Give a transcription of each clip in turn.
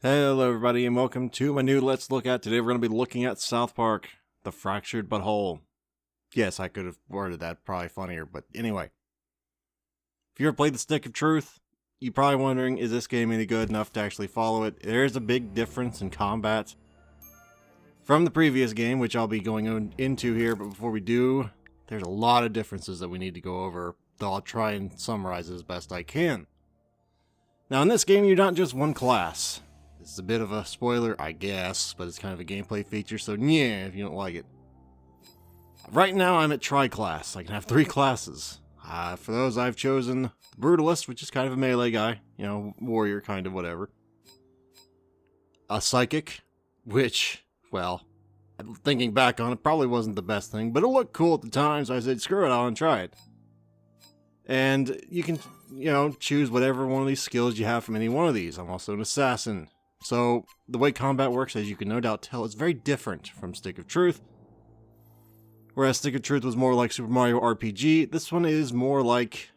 Hello everybody and welcome to my new Let's Look At. Today we're going to be looking at South Park, The Fractured But Whole. Yes, I could have worded that probably funnier, but anyway. If you ever played The Stick of Truth, you're probably wondering, is this game any good enough to actually follow it? There is a big difference in combat from the previous game, which I'll be going into here, but before we do, there's a lot of differences that we need to go over, though I'll try and summarize it as best I can. Now in this game, you're not just one class. This is a bit of a spoiler, I guess, but it's kind of a gameplay feature, so yeah, if you don't like it. Right now, I'm at Tri-Class. I can have 3 classes. For those, I've chosen Brutalist, which is kind of a melee guy. You know, warrior, kind of, whatever. A Psychic, which, well, thinking back on it, probably wasn't the best thing, but it looked cool at the time, so I said, screw it, I'll try it. And you can, choose whatever one of these skills you have from any one of these. I'm also an Assassin. So, the way combat works, as you can no doubt tell, is very different from Stick of Truth. Whereas Stick of Truth was more like Super Mario RPG, this one is more like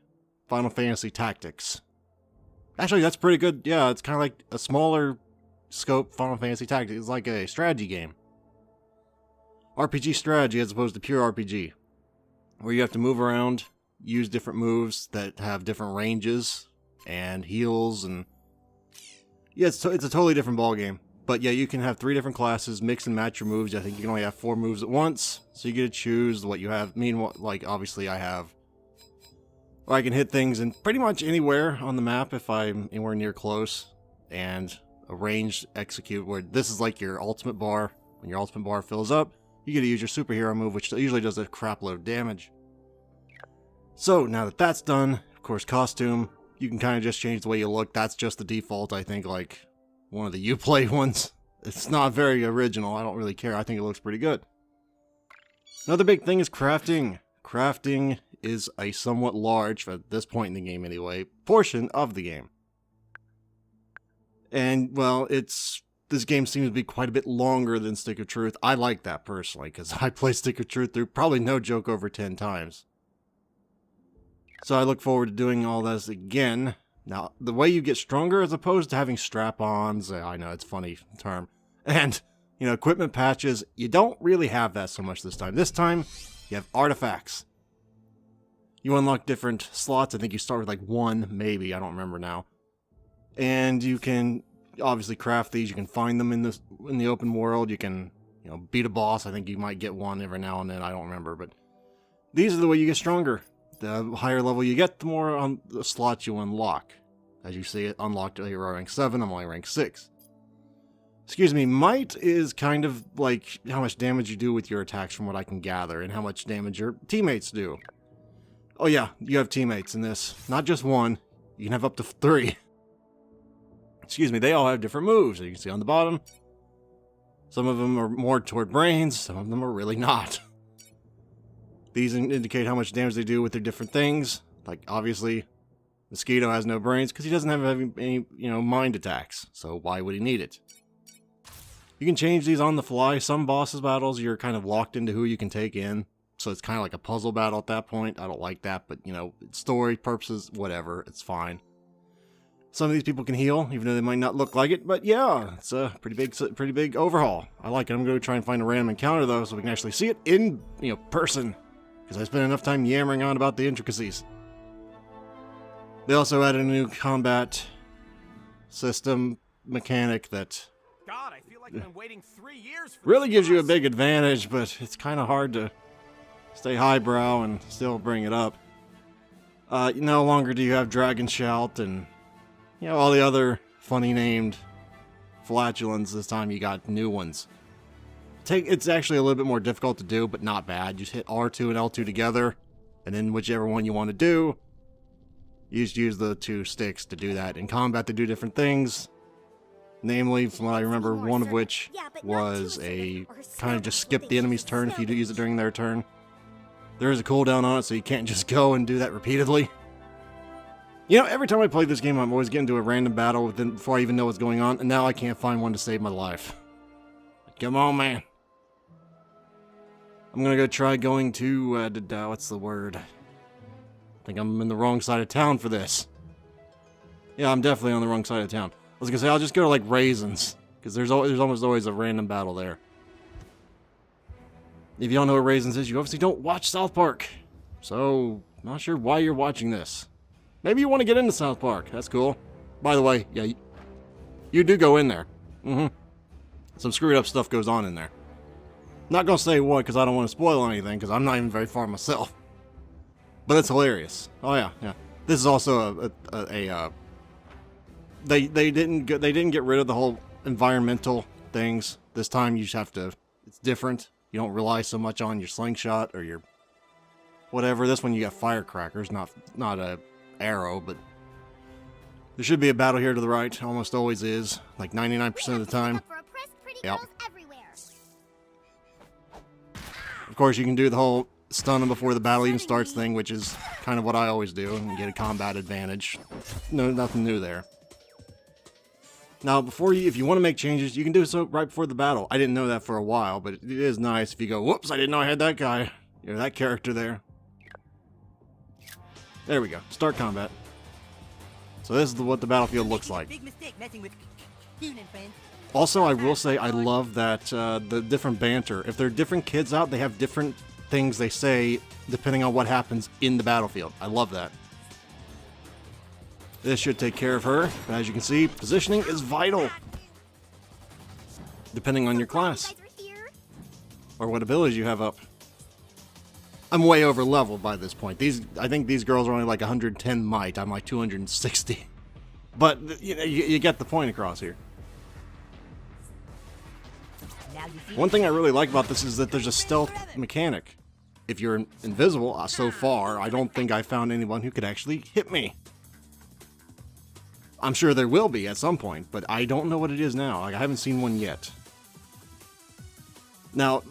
Final Fantasy Tactics. Actually, that's pretty good. Yeah, it's kind of like a smaller scope Final Fantasy Tactics. It's like a strategy game. RPG strategy as opposed to pure RPG. Where you have to move around, use different moves that have different ranges, and heals, and yeah, it's a totally different ballgame. But yeah, you can have 3 different classes, mix and match your moves. I think you can only have 4 moves at once, so you get to choose what you have. Meanwhile, like, obviously I have, or I can hit things in pretty much anywhere on the map if I'm anywhere near close, and a ranged execute, where this is like your ultimate bar. When your ultimate bar fills up, you get to use your superhero move, which usually does a crap load of damage. So, now that that's done, of course, costume. You can kind of just change the way you look. That's just the default, I think, like one of the Uplay ones. It's not very original. I don't really care. I think it looks pretty good. Another big thing is crafting. Crafting is a somewhat large, at this point in the game anyway, portion of the game. And, well, this game seems to be quite a bit longer than Stick of Truth. I like that personally, because I play Stick of Truth through probably no joke over 10 times. So I look forward to doing all this again. Now, the way you get stronger as opposed to having strap-ons, I know it's a funny term, and, equipment patches, you don't really have that so much this time. This time, you have artifacts. You unlock different slots. I think you start with like 1, maybe, I don't remember now. And you can obviously craft these. You can find them in the open world. You can, beat a boss. I think you might get one every now and then. I don't remember, but these are the way you get stronger. The higher level you get, the more on the slots you unlock. As you see, it unlocked at rank 7, I'm only rank 6. Excuse me, might is kind of like how much damage you do with your attacks from what I can gather, and how much damage your teammates do. Oh yeah, you have teammates in this. Not just 1, you can have up to 3. Excuse me, they all have different moves, as you can see on the bottom. Some of them are more toward brains, some of them are really not. These indicate how much damage they do with their different things. Like, obviously, Mosquito has no brains because he doesn't have any, mind attacks. So why would he need it? You can change these on the fly. Some bosses battles, you're kind of locked into who you can take in. So it's kind of like a puzzle battle at that point. I don't like that, but, story purposes, whatever. It's fine. Some of these people can heal, even though they might not look like it. But yeah, it's a pretty big overhaul. I like it. I'm going to try and find a random encounter, though, so we can actually see it in, person. Because I spent enough time yammering on about the intricacies. They also added a new combat system mechanic that God, I feel like I've been waiting 3 years for really gives you a big advantage, but it's kind of hard to stay highbrow and still bring it up. No longer do you have Dragon Shout and all the other funny named flatulence. This time you got new ones. It's actually a little bit more difficult to do, but not bad. You just hit R2 and L2 together, and then whichever one you want to do, you just use the 2 sticks to do that. In combat, they do different things. Namely, from what I remember, one of which was a kind of just skip the enemy's turn if you do use it during their turn. There is a cooldown on it, so you can't just go and do that repeatedly. Every time I play this game, I'm always getting into a random battle before I even know what's going on, and now I can't find one to save my life. Come on, man. I'm gonna go try going to, what's the word? I think I'm in the wrong side of town for this. Yeah, I'm definitely on the wrong side of town. was gonna say, I'll just go to, like, Raisins. Because there's almost always a random battle there. If you don't know what Raisins is, you obviously don't watch South Park. So, not sure why you're watching this. Maybe you want to get into South Park. That's cool. By the way, yeah, you do go in there. Some screwed up stuff goes on in there. Not gonna say what, because I don't want to spoil anything, because I'm not even very far myself. But it's hilarious. Oh yeah, yeah. This is also they didn't get rid of the whole environmental things. This time you just have to. It's different. You don't rely so much on your slingshot or your whatever. This one you got firecrackers, not a arrow, but there should be a battle here to the right. Almost always is, like 99% of the time. Yep. Of course, you can do the whole stun them before the battle even starts thing, which is kind of what I always do, and get a combat advantage. No, nothing new there. Now, if you want to make changes, you can do so right before the battle. I didn't know that for a while, but it is nice if you go, whoops, I didn't know I had that guy. You know, that character there. There we go. Start combat. So this is what the battlefield looks like. Also, I will say I love that the different banter. If there are different kids out, they have different things they say depending on what happens in the battlefield. I love that. This should take care of her. But as you can see, positioning is vital. Depending on your class. Or what abilities you have up. I'm way over level by this point. I think these girls are only like 110 might. I'm like 260. But you know, you get the point across here. One thing I really like about this is that there's a stealth mechanic. If you're invisible, so far, I don't think I found anyone who could actually hit me. I'm sure there will be at some point, but I don't know what it is now. Like, I haven't seen one yet. Now,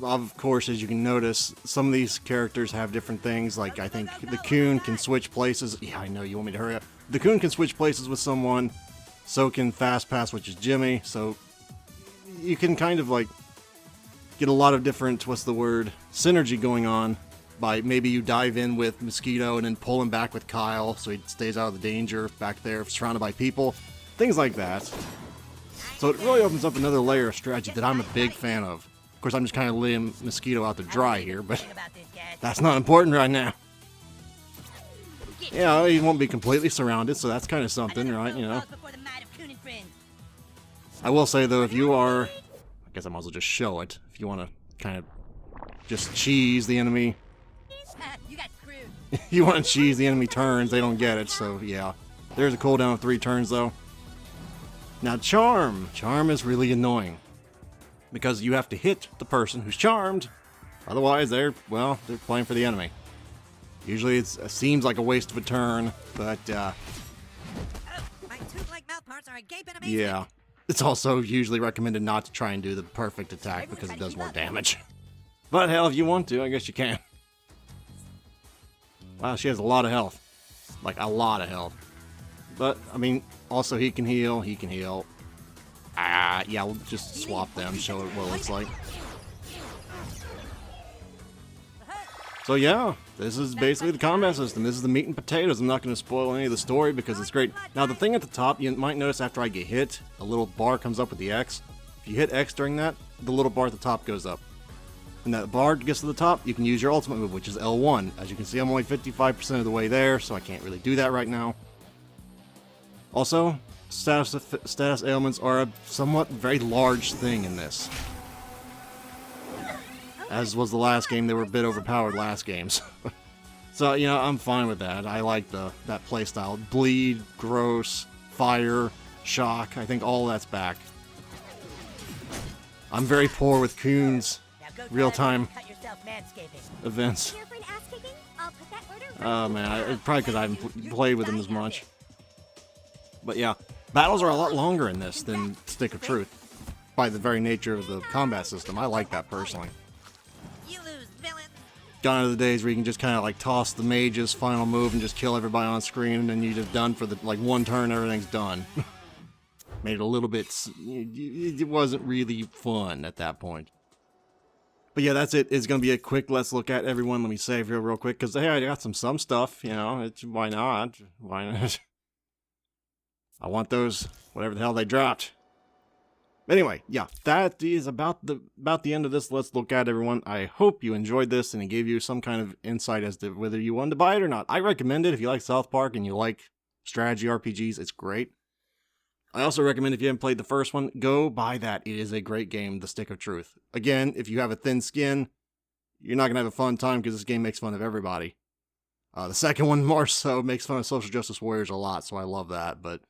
of course, as you can notice, some of these characters have different things. Like, I think the Coon can switch places. Yeah, I know, you want me to hurry up. The Coon can switch places with someone. So can Fast Pass, which is Jimmy. So you can kind of, like, get a lot of different, synergy going on. By maybe you dive in with Mosquito and then pull him back with Kyle so he stays out of the danger back there, surrounded by people. Things like that. So it really opens up another layer of strategy that I'm a big fan of. Of course, I'm just kind of letting Mosquito out to dry here, but that's not important right now. Yeah, he won't be completely surrounded, so that's kind of something, right? You know. I will say, though, if you are... I guess I might as well just show it. If you want to kind of just cheese the enemy... You got screwed. You want to cheese the enemy turns, they don't get it, so yeah. There's a cooldown of 3 turns, though. Now, Charm. Charm is really annoying. Because you have to hit the person who's charmed. Otherwise, they're playing for the enemy. Usually it seems like a waste of a turn, but, My tooth-like mouth parts are agape and amazing. yeah. It's also usually recommended not to try and do the perfect attack because it does more damage. But hell, if you want to, I guess you can. Wow, she has a lot of health. Like, a lot of health. But, I mean, also he can heal. Yeah, we'll just swap them, show it what it looks like. So yeah, this is basically the combat system. This is the meat and potatoes. I'm not going to spoil any of the story because it's great. Now, the thing at the top, you might notice after I get hit, a little bar comes up with the X. If you hit X during that, the little bar at the top goes up. When that bar gets to the top, you can use your ultimate move, which is L1. As you can see, I'm only 55% of the way there, so I can't really do that right now. Also, status ailments are a somewhat very large thing in this. As was the last game, they were a bit overpowered last games. So, you know, I'm fine with that. I like that playstyle. Bleed, gross, fire, shock. I think all that's back. I'm very poor with Coon's real-time events. Oh man, probably because I haven't played with him as much. But yeah, battles are a lot longer in this than Stick of Truth. By the very nature of the combat system, I like that personally. Gone are the days where you can just kind of like toss the mage's final move and just kill everybody on screen, and then you're just done for the one turn, everything's done. Made it a little bit. It wasn't really fun at that point. But yeah, that's it. It's gonna be a quick let's look at everyone. Let me save here real quick because hey, I got some stuff. You know, why not? Why not? I want those, whatever the hell they dropped. Anyway, yeah, that is about the end of this Let's Look At, everyone. I hope you enjoyed this and it gave you some kind of insight as to whether you wanted to buy it or not. I recommend it if you like South Park and you like strategy RPGs. It's great. I also recommend if you haven't played the first one, go buy that. It is a great game, The Stick of Truth. Again, if you have a thin skin, you're not going to have a fun time because this game makes fun of everybody. The second one more so makes fun of social justice warriors a lot, so I love that. But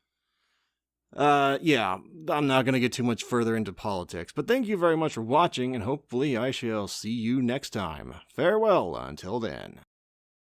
yeah, I'm not going to get too much further into politics. But thank you very much for watching, and hopefully I shall see you next time. Farewell until then.